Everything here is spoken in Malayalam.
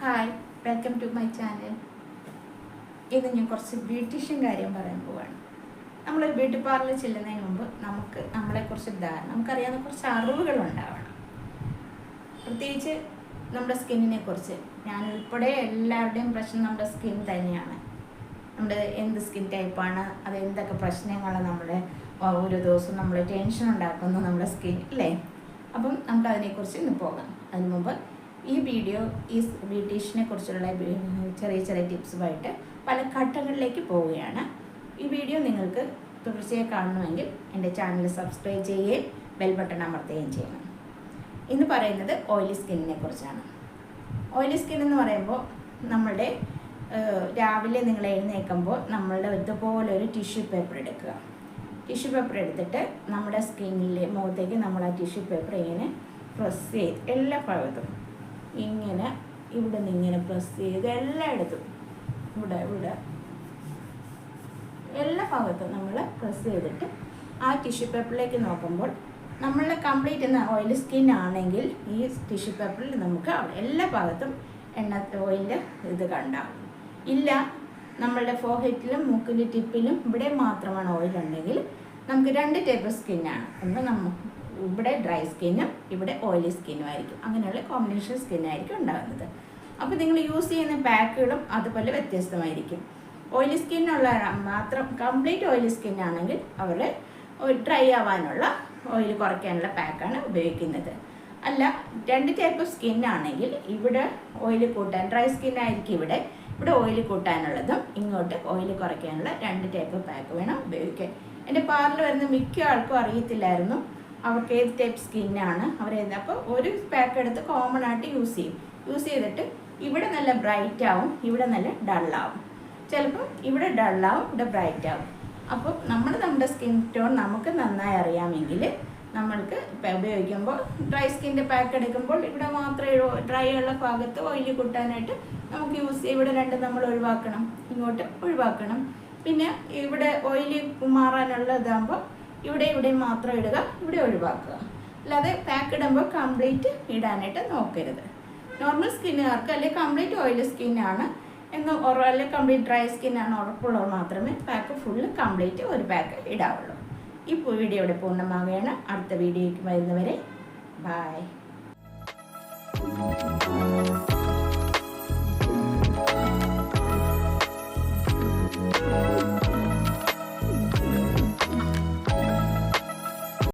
Hi, welcome to my channel. ഇന്ന് ഞാൻ കുറച്ച് ബ്യൂട്ടീഷ്യൻ കാര്യം പറയാൻ പോവാണ്. നമ്മളൊരു ബ്യൂട്ടി പാർലറിൽ ചെല്ലുന്നതിന് മുമ്പ് നമ്മളെക്കുറിച്ച് നമുക്കറിയാവുന്ന കുറച്ച് അറിവുകൾ ഉണ്ടാവണം. പ്രത്യേകിച്ച് നമ്മുടെ സ്കിന്നിനെ കുറിച്ച്. ഞാനുൾപ്പെടെ എല്ലാവരുടെയും പ്രശ്നം നമ്മുടെ സ്കിൻ തന്നെയാണ്. നമ്മുടെ എന്ത് സ്കിൻ ടൈപ്പാണ്, അത് എന്തൊക്കെ പ്രശ്നങ്ങളാണ് നമ്മുടെ ഓരോ ദിവസവും നമ്മൾ ടെൻഷൻ ഉണ്ടാക്കുന്നു നമ്മുടെ സ്കിൻ അല്ലേ. അപ്പം നമുക്കതിനെക്കുറിച്ച് ഇന്ന് പോകാം. അതിന് മുമ്പ് ഈ വീഡിയോ ഈ ബ്യൂട്ടീഷ്യനെ കുറിച്ചുള്ള ചെറിയ ചെറിയ ടിപ്സുമായിട്ട് പല ഘട്ടങ്ങളിലേക്ക് പോവുകയാണ്. ഈ വീഡിയോ നിങ്ങൾക്ക് തീർച്ചയായും കാണണമെങ്കിൽ എൻ്റെ ചാനൽ സബ്സ്ക്രൈബ് ചെയ്യുകയും ബെൽ ബട്ടൺ അമർത്തുകയും ചെയ്യണം. ഇന്ന് പറയുന്നത് ഓയിലി സ്കിന്നിനെ കുറിച്ചാണ്. ഓയിലി സ്കിൻ എന്ന് പറയുമ്പോൾ നമ്മളുടെ രാവിലെ നിങ്ങൾ എഴുന്നേൽക്കുമ്പോൾ നമ്മളുടെ ഇതുപോലെ ഒരു ടിഷ്യൂ പേപ്പർ എടുക്കുക. ടിഷ്യൂ പേപ്പർ എടുത്തിട്ട് നമ്മുടെ സ്കിന്നിലെ മുഖത്തേക്ക് നമ്മൾ ആ ടിഷ്യൂ പേപ്പർ ഇങ്ങനെ പ്രസ് ചെയ്ത് എല്ലാ ഭാഗത്തും ഇങ്ങനെ ഇവിടെ നിന്ന് ഇങ്ങനെ പ്രസ് ചെയ്ത് എല്ലായിടത്തും ഇവിടെ എല്ലാ ഭാഗത്തും നമ്മൾ പ്രസ് ചെയ്തിട്ട് ആ ടിഷ്യൂ പേപ്പറിലേക്ക് നോക്കുമ്പോൾ നമ്മളുടെ കംപ്ലീറ്റ് ഓയിൽ സ്കിൻ ആണെങ്കിൽ ഈ ടിഷ്യൂ പേപ്പറിൽ നമുക്ക് എല്ലാ ഭാഗത്തും ഓയിലിൻ്റെ ഇത് കണ്ടാകും. ഇല്ല, നമ്മളുടെ ഫോർഹെഡിലും മൂക്കിൻ്റെ ടിപ്പിലും ഇവിടെ മാത്രമാണ് ഓയിലുണ്ടെങ്കിൽ നമുക്ക് രണ്ട് ടൈപ്പ് സ്കിന്നാണ്. ഒന്ന് ഇവിടെ ഡ്രൈ സ്കിന്നും ഇവിടെ ഓയിലി സ്കിന്നും ആയിരിക്കും. അങ്ങനെയുള്ള കോമ്പിനേഷൻ സ്കിന്നായിരിക്കും ഉണ്ടാകുന്നത്. അപ്പോൾ നിങ്ങൾ യൂസ് ചെയ്യുന്ന പാക്കുകളും അതുപോലെ വ്യത്യസ്തമായിരിക്കും. ഓയിലി സ്കിന്നുള്ള മാത്രം കംപ്ലീറ്റ് ഓയിലി സ്കിന്നാണെങ്കിൽ അവർ ഡ്രൈ ആവാനുള്ള ഓയിൽ കുറയ്ക്കാനുള്ള പാക്കാണ് ഉപയോഗിക്കുന്നത്. അല്ല, രണ്ട് ടൈപ്പ് സ്കിന്നാണെങ്കിൽ ഇവിടെ ഓയിൽ കൂട്ടാൻ ഡ്രൈ സ്കിന്നായിരിക്കും ഇവിടെ ഓയിൽ കൂട്ടാനുള്ളതും ഇങ്ങോട്ട് ഓയിൽ കുറയ്ക്കാനുള്ള രണ്ട് ടൈപ്പ് പാക്ക് വേണം ഉപയോഗിക്കാൻ. എൻ്റെ പാർലർ വരുന്ന മിക്ക ആൾക്കും അറിയത്തില്ലായിരുന്നു അവർക്ക് ഏത് ടൈപ്പ് സ്കിന്നാണ് അപ്പോൾ ഒരു പാക്ക് എടുത്ത് കോമൺ ആയിട്ട് യൂസ് ചെയ്തിട്ട് ഇവിടെ നല്ല ബ്രൈറ്റ് ആവും, ഇവിടെ നല്ല ഡള്ളാവും. ചിലപ്പോൾ ഇവിടെ ഡള്ളാവും, ഇവിടെ ബ്രൈറ്റ് ആവും. അപ്പോൾ നമ്മുടെ സ്കിൻ ടോൺ നമുക്ക് നന്നായി അറിയാമെങ്കിൽ നമ്മൾക്ക് ഉപയോഗിക്കുമ്പോൾ ഡ്രൈ സ്കിൻ്റെ പാക്ക് എടുക്കുമ്പോൾ ഇവിടെ മാത്രമേ ഡ്രൈ ഉള്ള ഭാഗത്ത് ഓയിൽ കൂട്ടാനായിട്ട് നമുക്ക് യൂസ് ചെയ്യാം. ഇവിടെ രണ്ടും നമ്മൾ ഒഴിവാക്കണം, ഇങ്ങോട്ട് ഒഴിവാക്കണം. പിന്നെ ഇവിടെ ഓയിൽ മാറാനുള്ള ഇതാകുമ്പോൾ ഇവിടെ മാത്രം ഇടുക, ഇവിടെ ഒഴിവാക്കുക. അല്ലാതെ പാക്ക് ഇടുമ്പോൾ കംപ്ലീറ്റ് ഇടാനായിട്ട് നോക്കരുത്. നോർമൽ സ്കിന്നുകാർക്ക് അല്ലെങ്കിൽ കംപ്ലീറ്റ് ഓയിലി സ്കിന്നാണ് അല്ലെങ്കിൽ കംപ്ലീറ്റ് ഡ്രൈ സ്കിന്നാണ് ഉറപ്പുള്ളവർ മാത്രമേ പാക്ക് ഫുള്ള് കംപ്ലീറ്റ് ഒരു പാക്ക് ഇടാവുള്ളൂ. ഈ വീഡിയോ ഇവിടെ പൂർണ്ണമാവുകയാണ്. അടുത്ത വീഡിയോയ്ക്ക് വരുന്നവരെ ബൈ.